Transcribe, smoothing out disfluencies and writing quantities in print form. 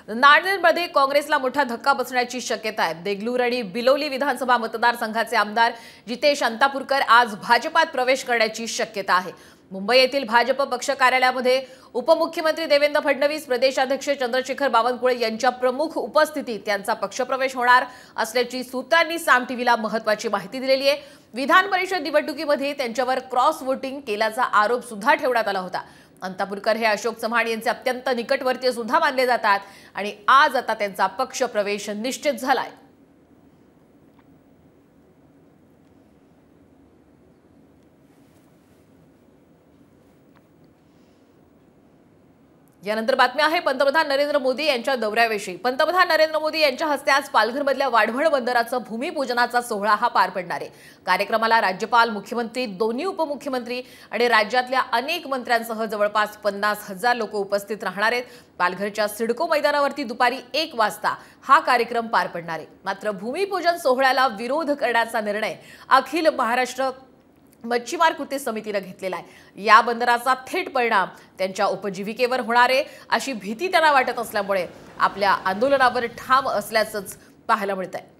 नांदेडमध्ये काँग्रेसला मोठा धक्का बसण्याची शक्यता आहे। देगलूर आणि बिलोली विधानसभा मतदारसंघाचे आमदार जितेश अंतापूरकर आज भाजपात प्रवेश करण्याची शक्यता आहे। मुंबई येथील भाजप पक्ष कार्यालयामध्ये उपमुख्यमंत्री देवेंद्र फडणवीस, प्रदेशाध्यक्ष चंद्रशेखर बावनकुळे यांच्या प्रमुख उपस्थितीत त्यांचा पक्षप्रवेश होणार असल्याची सूत्रांनी साम टीव्हीला महत्त्वाची माहिती दिलेली आहे। विधान परिषद निवडणुकीमध्ये त्यांच्यावर क्रॉस वोटिंग केल्याचा आरोप सुद्धा ठेवण्यात आला होता। अंतापूरकर हे अशोक चव्हाण यांचे अत्यंत निकटवर्तीय सुद्धा मानले जातात आणि आज आता त्यांचा पक्षप्रवेश निश्चित झालाय। यानंतर बातमी आहे पंतप्रधान नरेंद्र मोदी यांच्या दौऱ्याविषयी। पंतप्रधान नरेंद्र मोदी यांच्या हस्ते आज पालघरमधल्या वाढवण बंदराचा भूमिपूजनाचा सोहळा हा पार पडणार आहे। कार्यक्रमाला राज्यपाल, मुख्यमंत्री, दोन्ही उपमुख्यमंत्री आणि राज्यातल्या अनेक मंत्र्यांसह जवळपास 50,000 लोक उपस्थित राहणार आहेत। पालघरच्या सिडको मैदानावरती दुपारी 1 वाजता हा कार्यक्रम पार पडणार आहे। मात्र भूमिपूजन सोहळ्याला विरोध करण्याचा निर्णय अखिल महाराष्ट्र मच्छीमार कृती समितीने घेतलेला आहे। या बंदराचा थेट परिणाम त्यांच्या उपजीविकेवर होणार आहे अशी भीती त्यांना वाटत असल्यामुळे आपल्या आंदोलनावर ठाम असल्याचंच पाहायला मिळतंय।